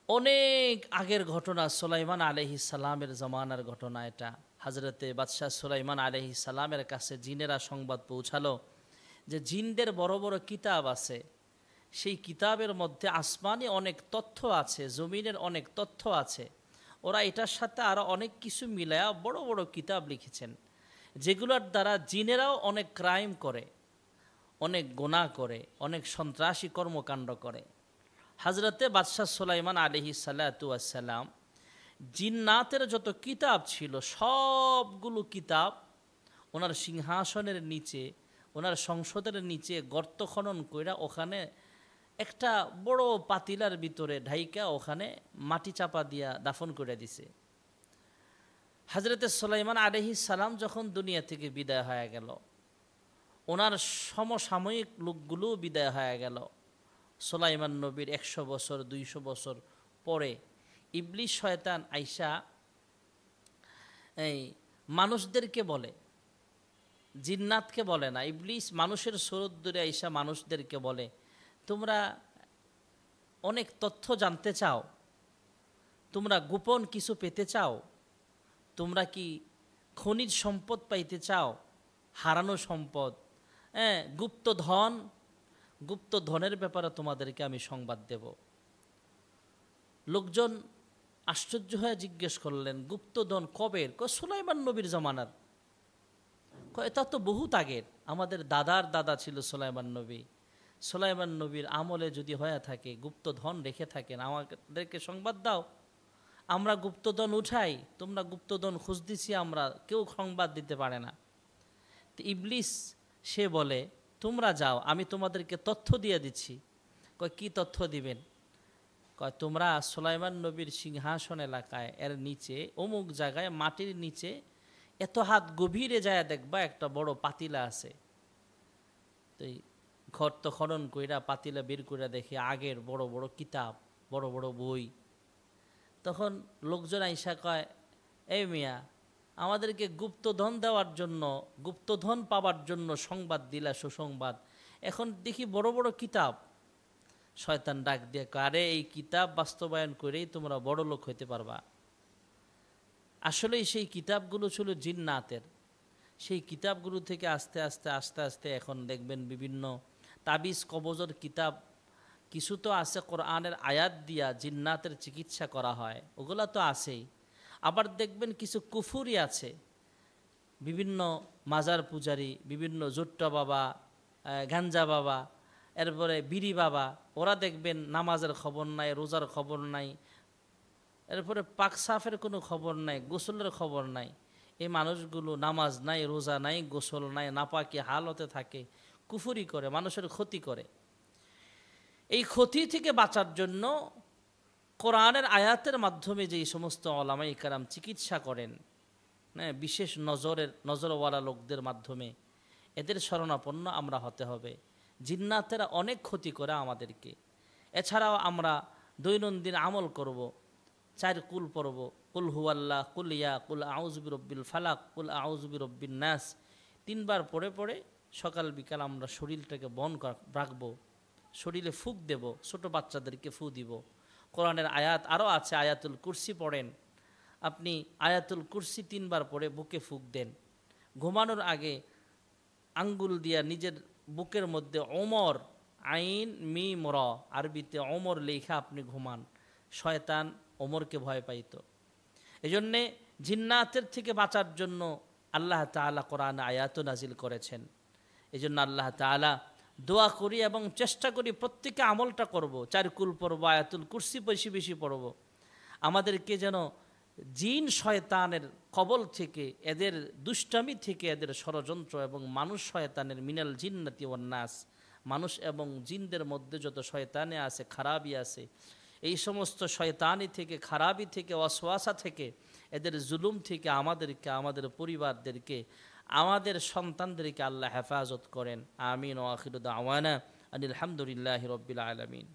অনেক আগের ঘটনা, সুলাইমান আলাইহিস সালামের জমানার ঘটনা এটা। হযরতে বাদশাহ সুলাইমান আলাইহিস সালামের কাছে জিনেরা সংবাদ পৌঁছালো যে জিনদের বড় বড় কিতাব আছে, সেই কিতাবের মধ্যে আসমানি অনেক তথ্য আছে, জমিনের অনেক তথ্য আছে। ওরা এটার সাথে আরও অনেক কিছু মিলায়া বড় বড় কিতাব লিখেছেন, যেগুলোর দ্বারা জিনেরাও অনেক ক্রাইম করে, অনেক গুনাহ করে, অনেক সন্ত্রাসী কর্মকাণ্ড করে। হযরতে বাদশাহ সুলাইমান আলাইহিস সালাতু ওয়াস সালাম জিন্নাতের যত কিতাব ছিল সবগুলো কিতাব ওনার সিংহাসনের নিচে, ওনার সংসদের নিচে গর্ত খনন কইরা ওখানে একটা বড় পাতিলার ভিতরে ঢাইকা ওখানে মাটি চাপা দিয়া দাফন করে দিছে। হযরতে সুলাইমান আলাইহিস সালাম যখন দুনিয়া থেকে বিদায় হয়ে গেল, ওনার সমসাময়িক লোকগুলো বিদায় হয়ে গেল। সুলাইমান নবীর 100 বছর 200 বছর পরে ইবলিস শয়তান আইসা এই মানুষদেরকে বলে, জিন্নাতকে বলে না, ইবলিস মানুষের সুরত ধরে আইসা মানুষদেরকে বলে, তোমরা অনেক তথ্য জানতে চাও, তোমরা গোপন কিছু পেতে চাও, তোমরা কি খনিজ সম্পদ পাইতে চাও, হারানো সম্পদ, গুপ্ত ধনের ব্যাপারে তোমাদেরকে আমি সংবাদ দেব। লোকজন আশ্চর্য হয়ে জিজ্ঞেস করলেন, গুপ্তধন কবের? সুলাইমান নবীর জমানার। এটা তো বহুত আগের, আমাদের দাদার দাদা ছিল সুলাইমান নবী। সুলাইমান নবীর আমলে যদি হয়ে থাকে, গুপ্তধন রেখে থাকেন, আমাদেরকে সংবাদ দাও, আমরা গুপ্তধন উঠাই। তোমরা গুপ্তধন খুঁজ দিছি আমরা, কেউ সংবাদ দিতে পারে না। তো ইবলিস সে বলে, তোমরা যাও, আমি তোমাদেরকে তথ্য দিয়ে দিচ্ছি। কয় কি তথ্য দিবেন? কয় তোমরা সুলাইমান নবীর সিংহাসন এলাকায় এর নিচে অমুক জায়গায় মাটির নিচে এত হাত গভীরে যায় দেখবা একটা বড় পাতিলা আছে। তো গর্ত খনন কইরা পাতিলা বের করে দেখে আগের বড় বড় কিতাব, বড় বড় বই। তখন লোকজন আইসা কয়, এই মিয়া, আমাদেরকে গুপ্তধন দেওয়ার জন্য, গুপ্তধন পাওয়ার জন্য সংবাদ দিলা, সুসংবাদ, এখন দেখি বড় বড় কিতাব। শয়তান ডাক দিয়ে কয়, আরে এই কিতাব বাস্তবায়ন করেই তোমরা বড় লোক হইতে পারবা। আসলেই সেই কিতাবগুলো ছিল জিন্নাতের। সেই কিতাবগুলো থেকে আস্তে আস্তে আস্তে আস্তে এখন দেখবেন বিভিন্ন তাবিজ কবজের কিতাব, কিছু তো আছে কোরআনের আয়াত দিয়া জিন্নাতের চিকিৎসা করা হয়, ওগুলা তো আছেই। আবার দেখবেন কিছু কুফুরি আছে, বিভিন্ন মাজার পূজারি, বিভিন্ন জুট্টা বাবা, গাঞ্জা বাবা, এরপরে বিড়ি বাবা, ওরা দেখবেন নামাজের খবর নাই, রোজার খবর নাই, এরপরে পাক সাফের কোনো খবর নাই, গোসলের খবর নাই। এই মানুষগুলো নামাজ নাই, রোজা নাই, গোসল নাই, নাপাকি হালতে থাকে, কুফুরি করে, মানুষের ক্ষতি করে। এই ক্ষতি থেকে বাঁচার জন্য কোরআনের আয়াতের মাধ্যমে যেই সমস্ত ওলামায়ে কেরাম চিকিৎসা করেন, বিশেষ নজরওয়ালা লোকদের মাধ্যমে, এদের শরণাপন্ন আমরা হতে হবে। জিন্নাতেরা অনেক ক্ষতি করে আমাদেরকে। এছাড়াও আমরা দৈনন্দিন আমল করব, 4 কুল পড়ব, কুল হুয়াল্লাহ, কুল ইয়া, কুল আউযু বিরব্বিল ফালাক, কুল আউযু বিরব্বিন নাস, 3 বার পড়ে পড়ে সকাল বিকাল আমরা শরীরটাকে বন রাখবো, শরীরে ফুক দেব, ছোট বাচ্চাদেরকে ফু দিব। কোরআনের আয়াত আরও আছে, আয়াতুল কুরসি পড়েন, আপনি আয়াতুল কুরসি 3 বার পড়ে বুকে ফুক দেন। ঘুমানোর আগে আঙ্গুল দিয়া নিজের বুকের মধ্যে ওমর, আইন মিম র, আরবিতে ওমর লেখা আপনি ঘুমান। শয়তান ওমরকে ভয় পাইত। এজন্যে জিন্নাতের থেকে বাঁচার জন্য আল্লাহ তাআলা কোরআনে আয়াত নাজিল করেছেন। এজন্য আল্লাহ তাআলা দোয়া করি এবং চেষ্টা করি প্রত্যেকে আমলটা করব, 4 কুল পড়ব, আয়াতুল কুরসি বেশি বেশি পড়ব। আমাদেরকে যেন জিন শয়তানের কবল থেকে, এদের দুষ্টামি থেকে, এদের ষড়যন্ত্র এবং মানুষ শয়তানের মিনাল জিন্নাতি ওয়ান নাস, মানুষ এবং জিনদের মধ্যে যত শয়তানি আছে, খারাপি আছে, এই সমস্ত শয়তানি থেকে, খারাপি থেকে, ওয়াসওয়াসা থেকে, এদের জুলুম থেকে আমাদেরকে, আমাদের পরিবারদেরকে, আমাদের সন্তানদেরকে আল্লাহ হেফাজত করেন। আমিন। ওয়া আখিরু দাওয়ানা আনিল হামদুলিল্লাহি রাব্বিল আলামিন।